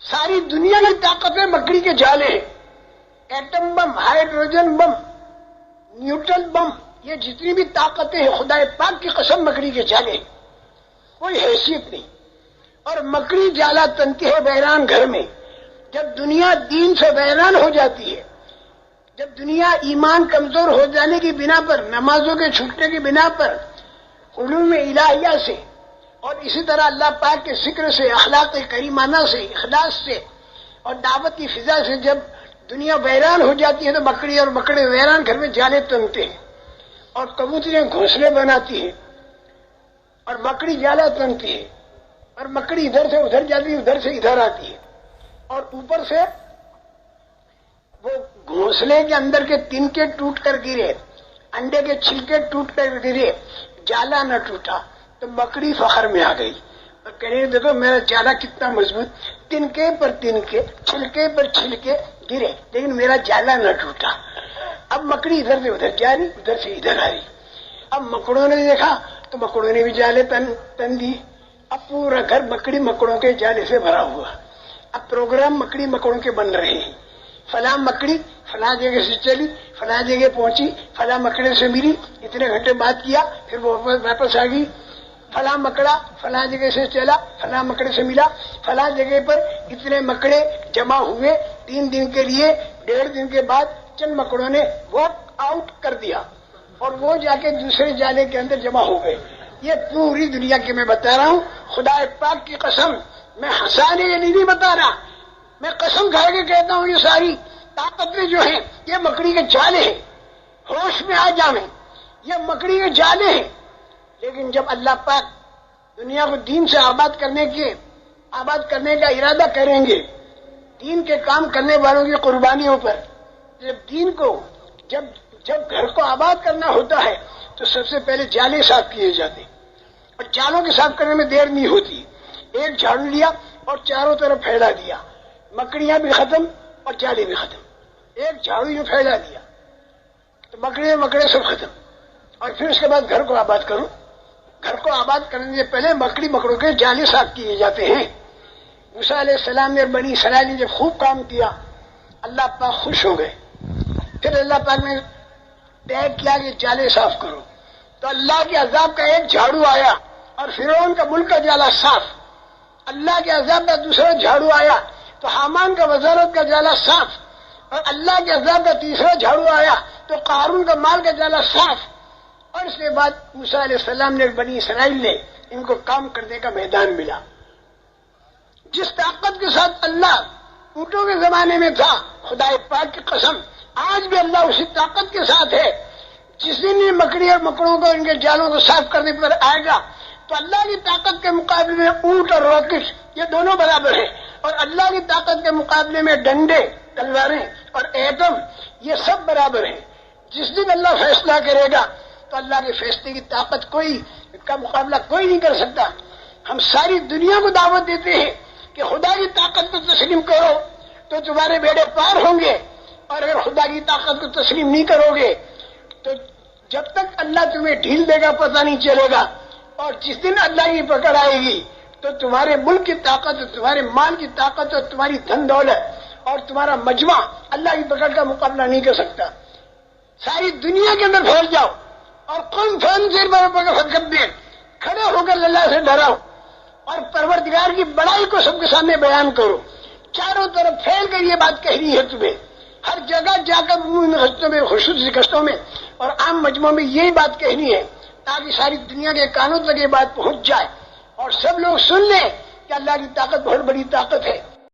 ساری دنیا کی طاقتیں مکڑی کے جالے ہیں. ایٹم بم، ہائیڈروجن بم، نیوٹن بم، یہ جتنی بھی طاقتیں ہیں خدا پاک کی قسم مکڑی کے جالے ہیں، کوئی حیثیت نہیں. اور مکڑی جالا تنتی ہے ویران گھر میں. جب دنیا دین سے ویران ہو جاتی ہے، جب دنیا ایمان کمزور ہو جانے کی بنا پر، نمازوں کے چھوٹنے کی بنا پر، علوم الہیہ سے اور اسی طرح اللہ پاک کے ذکر سے، اخلاق کریمانہ سے، اخلاص سے اور دعوت کی فضا سے جب دنیا ویران ہو جاتی ہے تو مکڑی اور مکڑے ویران گھر میں جالے تنتے ہیں اور کبوتریں گھونسلے بناتی ہیں اور مکڑی جالا تنتی ہے اور مکڑی ادھر سے ادھر جاتی ہے، ادھر سے ادھر آتی ہے اور اوپر سے وہ گھونسلے کے اندر کے تنکے ٹوٹ کر گرے، انڈے کے چھلکے ٹوٹ کر گرے، جالا نہ ٹوٹا تو مکڑی فخر میں آ گئی اور کہہ رہی دیکھو میرا جالا کتنا مضبوط، تنکے پر تنکے، چھلکے پر چھلکے گرے لیکن میرا جالا نہ ٹوٹا. اب مکڑی ادھر سے ادھر جا رہی، ادھر سے ادھر آ رہی. اب مکڑوں نے دیکھا تو مکڑوں نے بھی جالے تن دی. اب پورا گھر مکڑی مکڑوں کے جالے سے بھرا ہوا. اب پروگرام مکڑی مکڑوں کے بن رہے ہیں. فلاں مکڑی فلاں جگہ سے چلی، فلاں جگہ پہنچی، فلاں مکڑے سے ملی، اتنے گھنٹے بات کیا، پھر وہ واپس آ گئی. فلاں مکڑا فلاں جگہ سے چلا، فلاں مکڑے سے ملا، فلاں جگہ پر اتنے مکڑے جمع ہوئے. 3 دن کے لیے 1.5 دن کے بعد چند مکڑوں نے واک آؤٹ کر دیا اور وہ جا کے دوسرے جالے کے اندر جمع ہو گئے. یہ پوری دنیا کی میں بتا رہا ہوں، خدا پاک کی قسم، میں ہنسانے کے لیے نہیں بتا رہا، میں قسم کھا کے کہتا ہوں یہ ساری طاقتیں جو ہیں یہ مکڑی کے جالے ہیں. ہوش میں آ جاویں، یہ مکڑی کے جالے ہیں. لیکن جب اللہ پاک دنیا کو دین سے آباد کرنے کا ارادہ کریں گے، دین کے کام کرنے والوں کی قربانیوں پر، جب گھر کو آباد کرنا ہوتا ہے تو سب سے پہلے جالے صاف کیے جاتے ہیں اور جالوں کے صاف کرنے میں دیر نہیں ہوتی. ایک جھاڑو لیا اور چاروں طرف پھیلا دیا، مکڑیاں بھی ختم اور جالے بھی ختم. ایک جھاڑو یوں پھیلا دیا تو مکڑے سب ختم. اور پھر اس کے بعد گھر کو آباد کرو. گھر کو آباد کرنے سے پہلے مکڑی مکڑوں کے جالے صاف کیے جاتے ہیں. موسیٰ علیہ السلام نے بنی اسرائیل نے جب خوب کام کیا، اللہ پاک خوش ہو گئے. پھر اللہ پاک نے طے کیا کہ جالے صاف کرو، تو اللہ کے عذاب کا ایک جھاڑو آیا اور فرعون کا ملک کا جالا صاف. اللہ کے عذاب کا دوسرا جھاڑو آیا تو حامان کا وزارت کا جالا صاف. اور اللہ کے عذاب کا تیسرا جھاڑو آیا تو قارون کا مال کا جالا صاف. اور اس کے بعد موسیٰ علیہ السلام نے بنی اسرائیل نے ان کو کام کرنے کا میدان ملا. جس طاقت کے ساتھ اللہ اونٹوں کے زمانے میں تھا، خدا پاک کی قسم آج بھی اللہ اسی طاقت کے ساتھ ہے. جس دن یہ مکڑی اور مکڑوں کو ان کے جالوں کو صاف کرنے پر آئے گا تو اللہ کی طاقت کے مقابلے میں اونٹ اور راکٹ یہ دونوں برابر ہیں، اور اللہ کی طاقت کے مقابلے میں ڈنڈے، تلواریں اور ایٹم یہ سب برابر ہیں. جس دن اللہ فیصلہ کرے گا تو اللہ کے فیصلے کی طاقت کا مقابلہ کوئی نہیں کر سکتا. ہم ساری دنیا کو دعوت دیتے ہیں کہ خدا کی طاقت کو تسلیم کرو تو تمہارے بیڑے پار ہوں گے، اور اگر خدا کی طاقت کو تسلیم نہیں کرو گے تو جب تک اللہ تمہیں ڈھیل دے گا پتہ نہیں چلے گا. اور جس دن اللہ کی پکڑ آئے گی تو تمہارے ملک کی طاقت اور تمہارے مال کی طاقت اور تمہاری دھن دولت اور تمہارا مجمع اللہ کی پکڑ کا مقابلہ نہیں کر سکتا. ساری دنیا کے اندر پھیل جاؤ اور کون فن سے کھڑے ہو کر اللہ سے ڈراؤ اور پروردگار کی بڑائی کو سب کے سامنے بیان کرو. چاروں طرف پھیل کر یہ بات کہنی ہے تمہیں، ہر جگہ جا کر رستوں میں، خصوصی قصوں میں اور عام مجموعوں میں یہی بات کہنی ہے تاکہ ساری دنیا کے کانوں تک یہ بات پہنچ جائے اور سب لوگ سن لیں کہ اللہ کی طاقت بہت بڑی طاقت ہے